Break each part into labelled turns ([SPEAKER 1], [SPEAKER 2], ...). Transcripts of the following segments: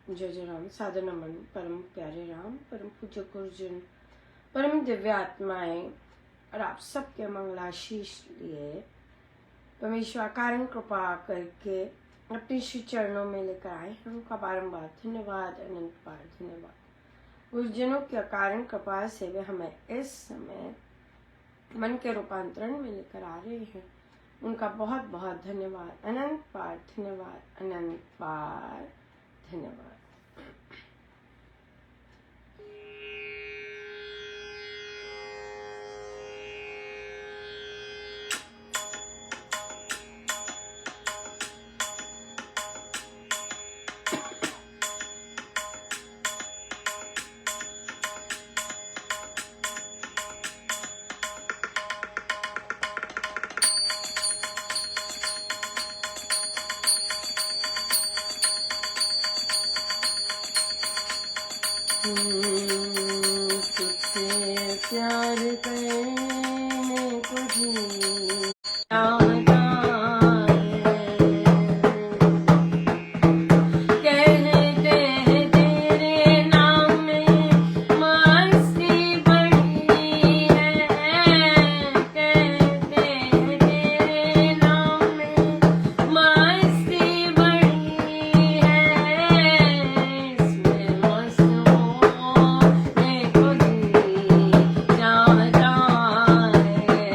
[SPEAKER 1] जय जय राम। सादर नमन परम प्यारे राम, परम पूज्य गुरुजन, परम दिव्य आत्माएं और आप सबके मंगलाशीष लिए परमेश्वर कारण कृपा करके अपने श्री चरणों में लेकर आए हैं। उनका बारंबार धन्यवाद, अनंत बार धन्यवाद। गुरुजनों की अकारण कृपा से वे हमें इस समय मन के रूपांतरण में लेकर आ रहे हैं। उनका बहुत बहुत धन्यवाद, अनंत बार धन्यवाद, अनंत बार धन्यवाद। तुझसे प्यार करने को जी याद आए, कहते हैं तेरे नाम में मस्ती बड़ी है, कहते हैं तेरे नाम में मस्ती बड़ी है, इसमें मस्त होने को जी चाहता है,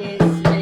[SPEAKER 1] इसमें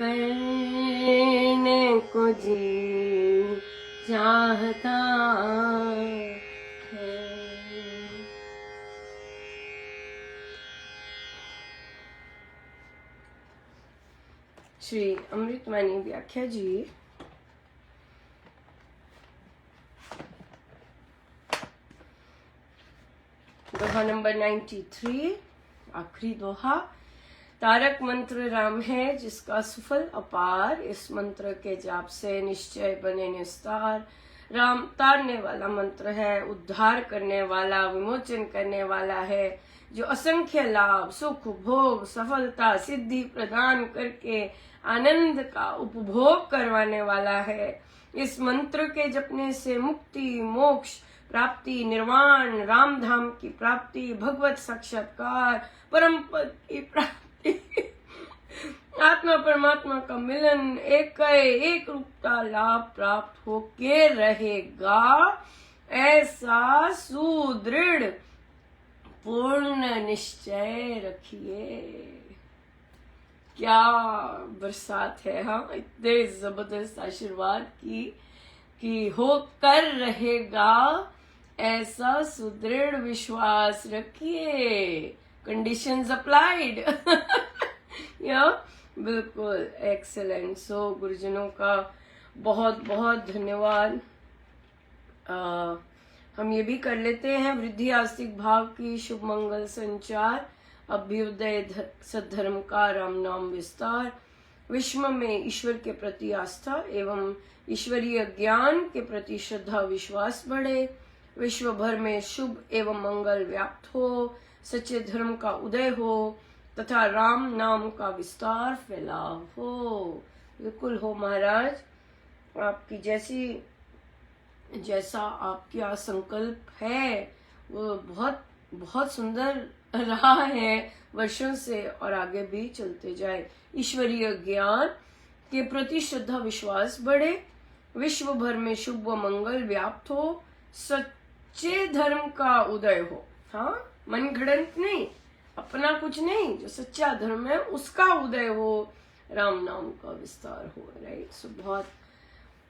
[SPEAKER 1] करने को जी चाहता है। श्री अमृतवाणी व्याख्या जी। दोहा नंबर 93, आखिरी दोहा। तारक मंत्र राम है जिसका सुफल अपार, इस मंत्र के जाप से निश्चय बने निस्तार। राम तारने वाला मंत्र है, उद्धार करने वाला, विमोचन करने वाला है, जो असंख्य लाभ, सुख, भोग, सफलता, सिद्धि प्रदान करके आनंद का उपभोग करवाने वाला है। इस मंत्र के जपने से मुक्ति, मोक्ष प्राप्ति, निर्वाण, राम धाम की प्राप्ति, भगवत साक्षात्कार, परम पद की प्राप्ति, आत्मा परमात्मा का मिलन, एक रूपता लाभ प्राप्त होके रहेगा। ऐसा सुदृढ़ पूर्ण निश्चय रखिए। क्या बरसात है, हाँ, इतने जबरदस्त आशीर्वाद की होकर रहेगा। ऐसा सुदृढ़ विश्वास रखिए। Conditions applied. या बिल्कुल एक्सेलेंट। सो गुरुजनों का बहुत बहुत धन्यवाद। हम ये भी कर लेते हैं, वृद्धि आस्तिक भाव की शुभ मंगल संचार, अभ्युदय सद्धर्म का राम नाम विस्तार, विश्व में ईश्वर के प्रति आस्था एवं ईश्वरीय ज्ञान के प्रति श्रद्धा विश्वास बढ़े, विश्व भर में शुभ एवं मंगल व्याप्त हो, सच्चे धर्म का उदय हो तथा राम नाम का विस्तार फैलाव हो। बिल्कुल हो महाराज, आपकी जैसा आपका संकल्प है वो बहुत बहुत सुंदर रहा है वर्षों से और आगे भी चलते जाए। ईश्वरीय ज्ञान के प्रति श्रद्धा विश्वास बढ़े, विश्व भर में शुभ व मंगल व्याप्त हो, सच्चे धर्म का उदय हो। हाँ, मन घड़ंत नहीं, अपना कुछ नहीं, जो सच्चा धर्म है उसका उदय हो, राम नाम का विस्तार हो। राइट। सो बहुत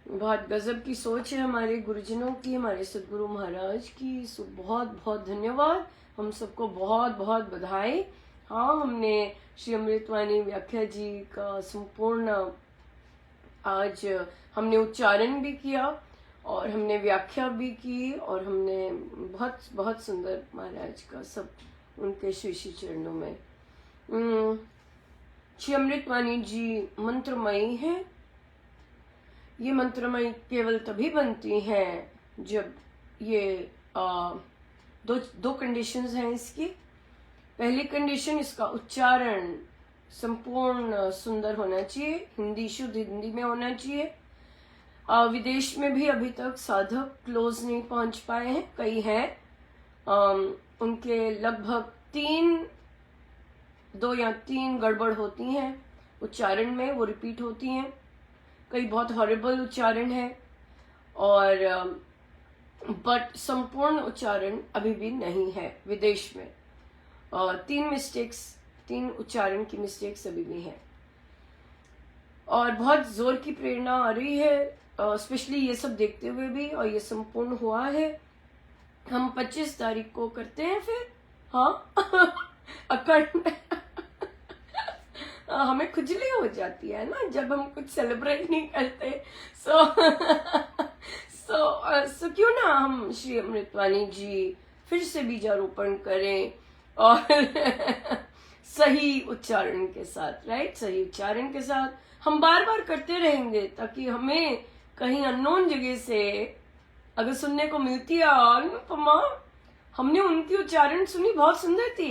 [SPEAKER 1] बहुत गजब की सोच है हमारे गुरुजनों की, हमारे सदगुरु महाराज की। सो बहुत बहुत धन्यवाद, हम सबको बहुत बहुत बधाई। हाँ, हमने श्री अमृतवाणी व्याख्या जी का संपूर्ण आज हमने उच्चारण भी किया और हमने व्याख्या भी की और हमने बहुत बहुत सुंदर महाराज का सब उनके श्री श्री चरणों में। श्री अमृतवाणी जी मंत्रमयी है। ये मंत्रमयी केवल तभी बनती हैं जब ये दो कंडीशंस हैं इसकी। पहली कंडीशन, इसका उच्चारण संपूर्ण सुंदर होना चाहिए, हिंदी शुद्ध हिंदी में होना चाहिए। विदेश में भी अभी तक साधक क्लोज नहीं पहुंच पाए हैं, कई हैं, उनके लगभग 2 या 3 गड़बड़ होती हैं उच्चारण में, वो रिपीट होती हैं, कई बहुत हॉरिबल उच्चारण है और बट संपूर्ण उच्चारण अभी भी नहीं है विदेश में। 3 उच्चारण की मिस्टेक्स अभी भी हैं और बहुत जोर की प्रेरणा आ रही है, स्पेशली ये सब देखते हुए भी, और ये संपूर्ण हुआ है। हम 25 तारीख को करते हैं फिर, हाँ, अखंड। हमें खुजली हो जाती है ना जब हम कुछ सेलिब्रेट नहीं करते। सो क्यों ना हम श्री अमृतवाणी जी फिर से बीजारोपण करें और सही उच्चारण के साथ। राइट, सही उच्चारण के साथ हम बार बार करते रहेंगे ताकि हमें कहीं अननोन जगह से अगर सुनने को मिलती है, अनुपमा हमने उनकी उच्चारण सुनी, बहुत सुंदर थी,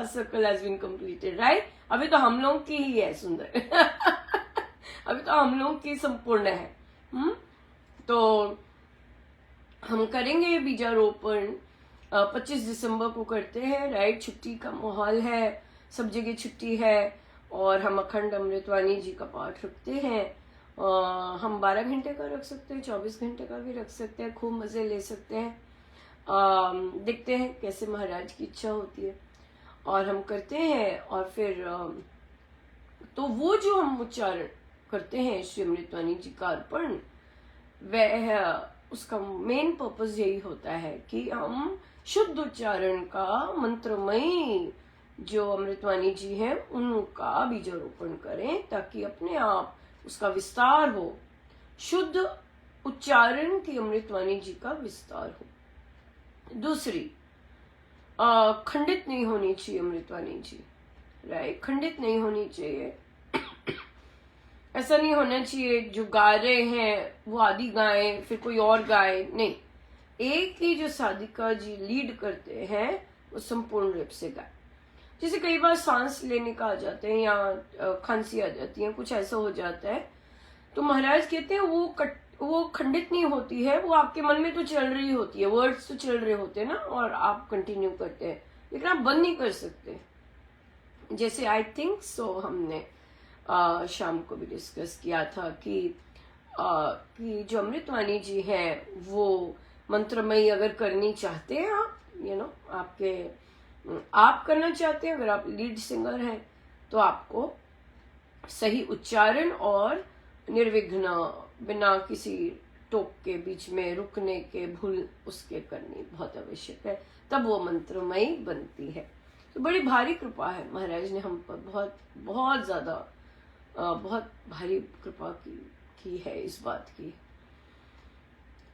[SPEAKER 1] circle has been completed. Right, अभी तो हम लोग की ही है सुंदर। अभी तो हम लोग की संपूर्ण है। तो हम करेंगे बीजारोपण 25 दिसंबर को करते हैं। राइट, छुट्टी का माहौल है, सब जगह छुट्टी है और हम अखंड अमृतवाणी जी का पाठ रखते हैं। हम 12 घंटे का रख सकते हैं, 24 घंटे का भी रख सकते हैं, खूब मजे ले सकते हैं। देखते हैं कैसे महाराज की इच्छा होती है और हम करते हैं। और फिर तो वो जो हम उच्चारण करते हैं श्री अमृतवाणी जी का अर्पण, वह उसका मेन पर्पस यही होता है कि हम शुद्ध उच्चारण का मंत्रमयी जो अमृतवाणी जी हैं उनका बीजारोपण करें, ताकि अपने आप उसका विस्तार हो। शुद्ध उच्चारण की अमृतवाणी जी का विस्तार हो। दूसरी, खंडित नहीं होनी चाहिए अमृतवाणी जी, राइट? खंडित नहीं होनी चाहिए। ऐसा नहीं होना चाहिए जो गा रहे हैं वो आदि गाएं फिर कोई और गाए, नहीं। एक ही जो साधिका जी लीड करते हैं वो संपूर्ण रूप से गाए। जैसे कई बार सांस लेने का आ जाते हैं या खांसी आ जाती है, कुछ ऐसा हो जाता है, तो महाराज कहते हैं वो खंडित नहीं होती है, वो आपके मन में तो चल रही होती है, वर्ड्स तो चल रहे होते हैं ना, और आप कंटिन्यू करते हैं, लेकिन आप बंद नहीं कर सकते। जैसे आई थिंक सो हमने शाम को भी डिस्कस किया था कि जो अमृतवाणी जी हैं वो मंत्रमयी अगर करनी चाहते हैं आप, आप करना चाहते हैं, अगर आप लीड सिंगर हैं तो आपको सही उच्चारण और निर्विघ्न, बिना किसी टोक के, बीच में रुकने के, भूल उसके करनी बहुत आवश्यक है, तब वो मंत्रमयी बनती है। तो बड़ी भारी कृपा है महाराज ने हम पर, बहुत बहुत ज्यादा बहुत भारी कृपा की है इस बात की।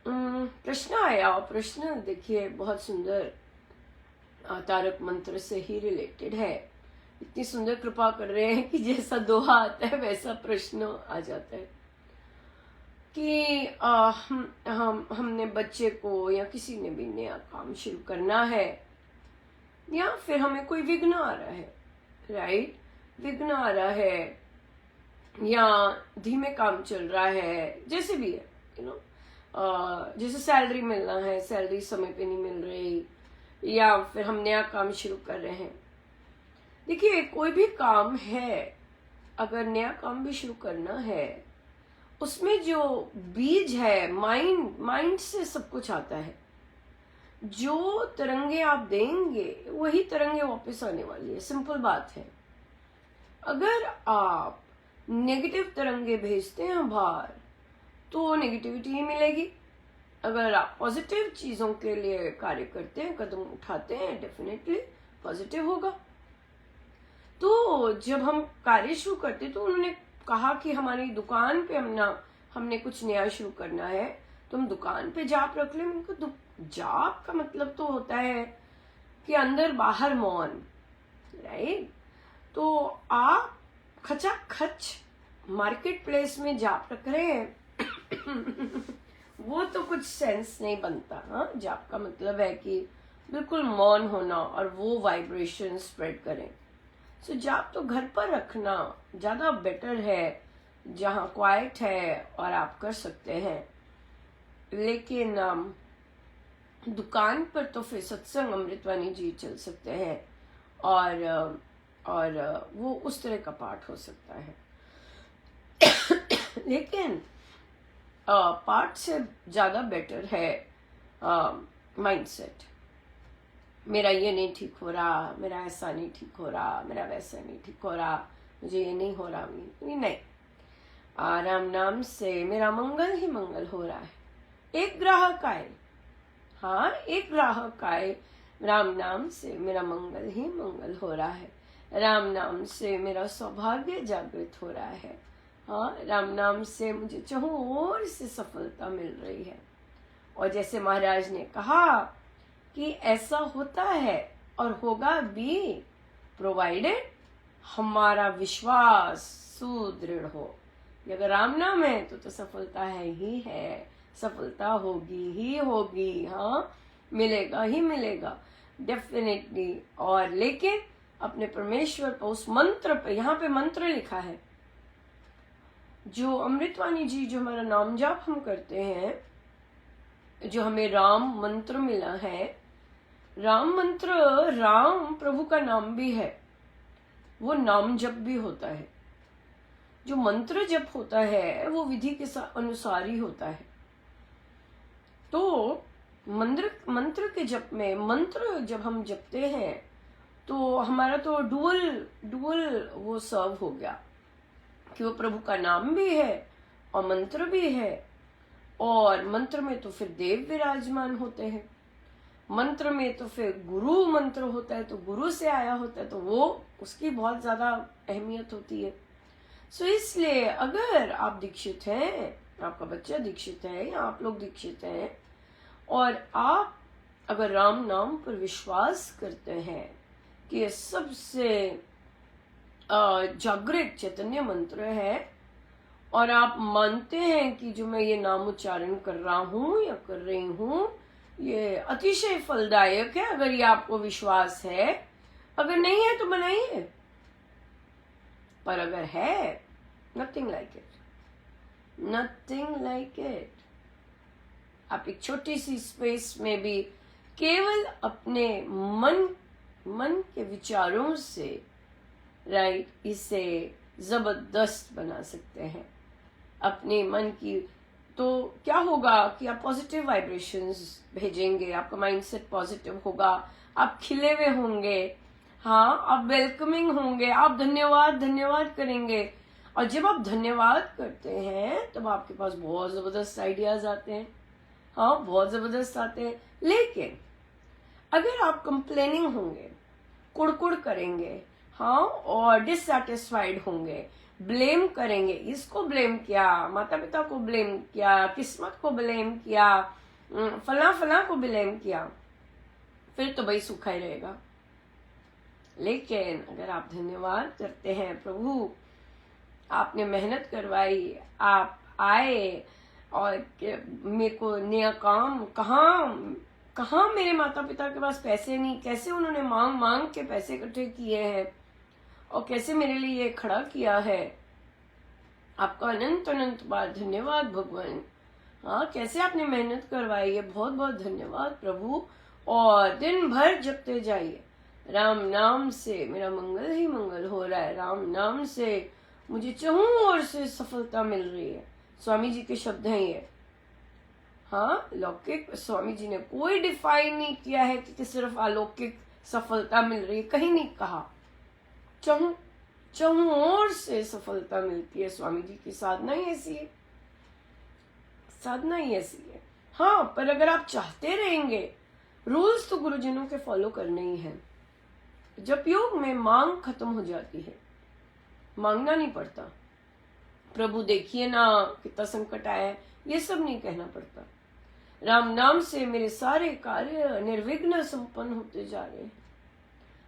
[SPEAKER 1] प्रश्न आया, प्रश्न देखिए बहुत सुंदर, तारक मंत्र से ही रिलेटेड है। इतनी सुंदर कृपा कर रहे हैं कि जैसा दोहा आता है वैसा प्रश्न आ जाता है कि हमने बच्चे को या किसी ने भी नया काम शुरू करना है, या फिर हमें कोई विघ्न आ रहा है, राइट? विघ्न आ रहा है या धीमे काम चल रहा है, जैसे भी है, जैसे सैलरी मिलना है, सैलरी समय पे नहीं मिल रही, या फिर हम नया काम शुरू कर रहे हैं। देखिए कोई भी काम है, अगर नया काम भी शुरू करना है, उसमें जो बीज है, माइंड से सब कुछ आता है। जो तरंगे आप देंगे वही तरंगे वापस आने वाली है, सिंपल बात है। अगर आप नेगेटिव तरंगे भेजते हैं बाहर तो नेगेटिविटी ही मिलेगी। अगर आप पॉजिटिव चीजों के लिए कार्य करते हैं, कदम उठाते हैं, डेफिनेटली पॉजिटिव होगा। तो जब हम कार्य शुरू करते तो उन्होंने कहा कि हमारी दुकान पे हमने कुछ नया शुरू करना है, तो हम दुकान पे जाप रख लें। उनको जाप का मतलब तो होता है कि अंदर बाहर मौन, राइट? तो आप खचाखच मार्केट प्लेस में जाप रख रहे हैं वो तो कुछ सेंस नहीं बनता। हाँ, जाप का मतलब है कि बिल्कुल मौन होना और वो वाइब्रेशन स्प्रेड करें। सो जाप तो घर पर रखना ज्यादा बेटर है, जहाँ क्वाइट है और आप कर सकते हैं। लेकिन दुकान पर तो फिर सत्संग अमृतवाणी जी चल सकते हैं, और वो उस तरह का पाठ हो सकता है। लेकिन पाठ से ज्यादा बेटर है माइंडसेट। मेरा ये नहीं ठीक हो रहा, मेरा ऐसा नहीं ठीक हो रहा, मेरा वैसा नहीं ठीक हो रहा, मुझे ये नहीं हो रहा, नहीं। राम नाम से मेरा मंगल ही मंगल हो रहा है। एक ग्राहक आए, हाँ एक ग्राहक आए, राम नाम से मेरा मंगल ही मंगल हो रहा है। राम नाम से मेरा सौभाग्य जागृत हो रहा है। हाँ, राम नाम से मुझे चारों ओर से सफलता मिल रही है। और जैसे महाराज ने कहा कि ऐसा होता है और होगा भी, प्रोवाइडेड हमारा विश्वास सुदृढ़ हो। अगर राम नाम है तो सफलता है ही है, सफलता होगी ही होगी। हाँ, मिलेगा ही मिलेगा डेफिनेटली। और लेकिन अपने परमेश्वर को उस मंत्र पे, यहाँ पे मंत्र लिखा है, जो अमृतवाणी जी, जो हमारा नाम जाप हम करते हैं, जो हमें राम मंत्र मिला है, राम मंत्र, राम प्रभु का नाम भी है, वो नाम जप भी होता है। जो मंत्र जप होता है वो विधि के अनुसार ही होता है। तो मंत्र के जप में, मंत्र जब हम जपते हैं तो हमारा तो डुअल वो सर्व हो गया। कि वो प्रभु का नाम भी है और मंत्र भी है, और मंत्र में तो फिर देव विराजमान होते हैं, मंत्र में तो फिर गुरु मंत्र होता है, तो गुरु से आया होता है, तो वो उसकी बहुत ज्यादा अहमियत होती है। सो इसलिए अगर आप दीक्षित हैं, आपका बच्चा दीक्षित है या आप लोग दीक्षित हैं, और आप अगर राम नाम पर विश्वास करते हैं कि ये सबसे जागृत चैतन्य मंत्र है, और आप मानते हैं कि जो मैं ये नाम उच्चारण कर रहा हूं या कर रही हूं ये अतिशय फलदायक है, अगर ये आपको विश्वास है, अगर नहीं है तो बनाइए, पर अगर है, nothing like it, nothing like it. आप एक छोटी सी स्पेस में भी केवल अपने मन के विचारों से राइट इसे जबरदस्त बना सकते हैं अपने मन की। तो क्या होगा कि आप पॉजिटिव वाइब्रेशंस भेजेंगे, आपका माइंडसेट पॉजिटिव होगा, आप खिले हुए होंगे, हाँ आप वेलकमिंग होंगे, आप धन्यवाद करेंगे। और जब आप धन्यवाद करते हैं तब आपके पास बहुत जबरदस्त आइडियाज आते हैं, हाँ बहुत जबरदस्त आते हैं। लेकिन अगर आप कंप्लेनिंग होंगे, कुड़कुड़ करेंगे, हाँ और डिससैटिस्फाइड होंगे, ब्लेम करेंगे, इसको ब्लेम किया, माता पिता को ब्लेम किया, किस्मत को ब्लेम किया, फला को ब्लेम किया, फिर तो भाई सूखा ही रहेगा। लेकिन अगर आप धन्यवाद करते हैं, प्रभु आपने मेहनत करवाई, आप आए और मेरे को नया काम, कहाँ मेरे माता पिता के पास पैसे नहीं, कैसे उन्होंने मांग के पैसे इकट्ठे किए हैं और कैसे मेरे लिए ये खड़ा किया है। आपका अनंत बार धन्यवाद भगवान, हाँ कैसे आपने मेहनत करवाई है, बहुत बहुत धन्यवाद प्रभु। और दिन भर जपते जाइए, राम नाम से मेरा मंगल ही मंगल हो रहा है, राम नाम से मुझे चहुं ओर से सफलता मिल रही है। स्वामी जी के शब्द हैं ये, हाँ लौकिक, स्वामी जी ने कोई डिफाइन नहीं किया है कि सिर्फ अलौकिक सफलता मिल रही है, कहीं नहीं कहा। चहुं ओर से सफलता मिलती है। स्वामी जी की साधना ही ऐसी है, साधना ही ऐसी है। हाँ पर अगर आप चाहते रहेंगे, रूल्स तो गुरुजनों के फॉलो करने ही हैं। जब योग में मांग खत्म हो जाती है, मांगना नहीं पड़ता, प्रभु देखिए ना कितना संकट आया है, ये सब नहीं कहना पड़ता। राम नाम से मेरे सारे कार्य निर्विघ्न संपन्न होते जा रहे हैं।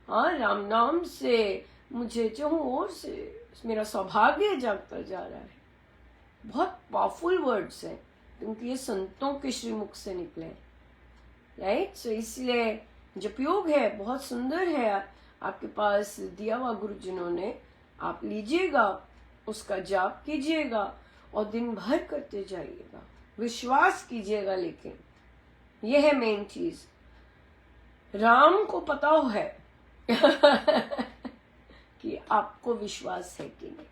[SPEAKER 1] हाँ राम नाम से मुझे चहुं ओर से मेरा सौभाग्य जागता जा रहा है। बहुत पावरफुल वर्ड्स हैं क्योंकि ये संतों के श्रीमुख से निकले, राइट। सो इसलिए जप योग है, बहुत सुंदर है, आपके पास दिया हुआ गुरुजनों ने, आप लीजिएगा, उसका जाप कीजिएगा और दिन भर करते जाइएगा, विश्वास कीजिएगा। लेकिन यह है मेन चीज, राम को पता है कि आपको विश्वास है कि नहीं।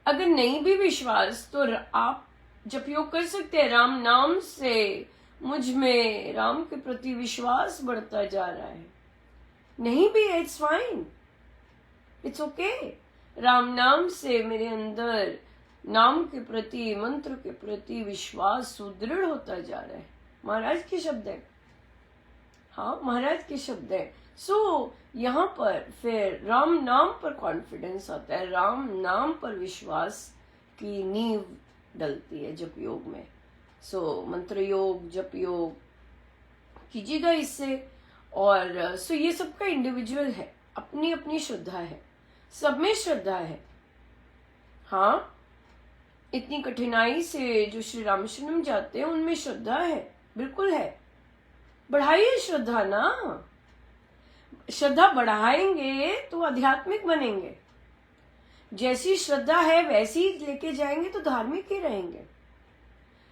[SPEAKER 1] अगर नहीं भी विश्वास तो आप जप योग कर सकते हैं। राम नाम से मुझ में राम के प्रति विश्वास बढ़ता जा रहा है, नहीं भी it's fine, it's okay. Ram नाम से मेरे अंदर नाम के प्रति, मंत्र के प्रति विश्वास सुदृढ़ होता जा रहा है। महाराज के शब्द है, हाँ महाराज के शब्द है। सो यहाँ पर फिर राम नाम पर कॉन्फिडेंस आता है, राम नाम पर विश्वास की नींव डलती है जप योग में। सो मंत्र योग, जप योग कीजिएगा इससे। और सो ये सबका इंडिविजुअल है, अपनी अपनी श्रद्धा है, सब में श्रद्धा है। हाँ इतनी कठिनाई से जो श्री रामशरणम जाते हैं उनमें श्रद्धा है, बिल्कुल है। बढ़ाइए श्रद्धा ना, श्रद्धा बढ़ाएंगे तो आध्यात्मिक बनेंगे। जैसी श्रद्धा है वैसी लेके जाएंगे तो धार्मिक ही रहेंगे।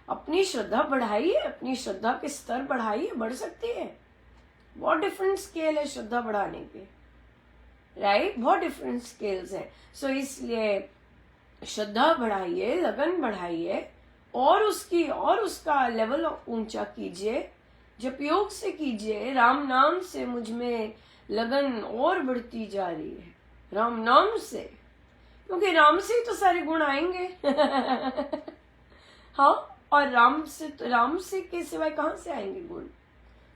[SPEAKER 1] अपनी श्रद्धा बढ़ाइए, अपनी श्रद्धा के स्तर बढ़ाइए, बढ़ सकती है। बहुत डिफरेंट स्केल है श्रद्धा बढ़ाने के, राइट, बहुत डिफरेंट स्केल्स हैं। सो इसलिए श्रद्धा बढ़ाइए, लगन बढ़ाइए और उसका लेवल ऊंचा कीजिए, जप योग से कीजिए। राम नाम से मुझ में लगन और बढ़ती जा रही है, राम नाम से। क्योंकि राम से ही तो सारे गुण आएंगे। हाँ, और राम से के सिवाय कहाँ से आएंगे गुण।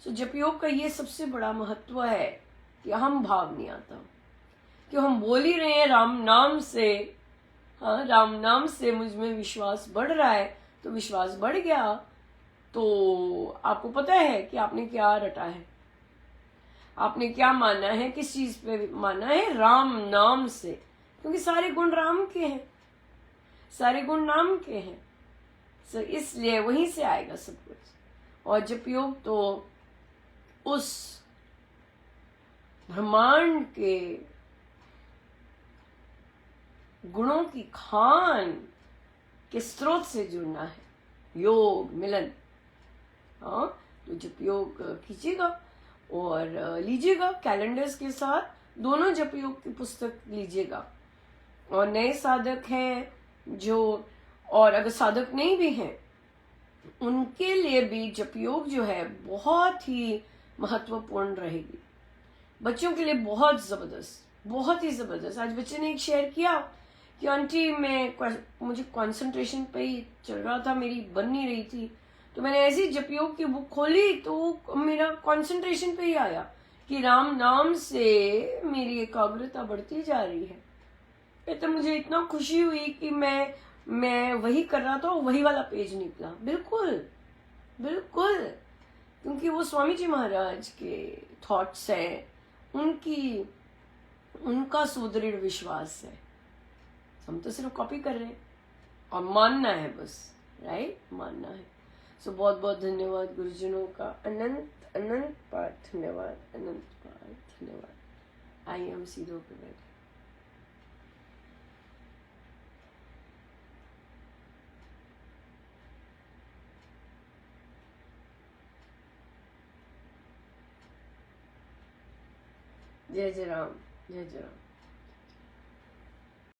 [SPEAKER 1] सो जपयोग का ये सबसे बड़ा महत्व है कि अहम भाव नहीं आता, कि हम बोल ही रहे हैं राम नाम से। हाँ, राम नाम से मुझ में विश्वास बढ़ रहा है, तो विश्वास बढ़ गया तो आपको पता है कि आपने क्या रटा है, आपने क्या माना है, किस चीज पे माना है, राम नाम से। क्योंकि सारे गुण राम के हैं, सारे गुण नाम के हैं, सो इसलिए वहीं से आएगा सब कुछ। और जपयोग तो उस ब्रह्मांड के गुणों की खान के स्रोत से जुड़ना है, योग मिलन। हाँ, तो जपयोग कीजिएगा और लीजिएगा कैलेंडर्स के साथ, दोनों जपयोग की पुस्तक लीजिएगा। और नए साधक हैं जो, और अगर साधक नहीं भी हैं उनके लिए भी जपयोग जो है बहुत ही महत्वपूर्ण रहेगी। बच्चों के लिए बहुत जबरदस्त, बहुत ही जबरदस्त। आज बच्चे ने एक शेयर किया कि आंटी मुझे कंसंट्रेशन पे ही चल रहा था, मेरी बन नहीं रही थी, तो मैंने ऐसी जपयोग की बुक खोली तो मेरा कंसंट्रेशन पे ही आया कि राम नाम से मेरी एकाग्रता बढ़ती जा रही है। तो मुझे इतना खुशी हुई कि मैं वही कर रहा था, वही वाला पेज निकला। बिल्कुल बिल्कुल, क्योंकि वो स्वामी जी महाराज के थॉट्स हैं, उनका सुदृढ़ विश्वास है। हम तो सिर्फ कॉपी कर रहे हैं और मानना है बस, राइट, मानना है। सो बहुत बहुत धन्यवाद गुरुजनों का, अनंत अनंत बार धन्यवाद, अनंत बार धन्यवाद। आई एम सीधो पे जय जय राम, जय जय राम।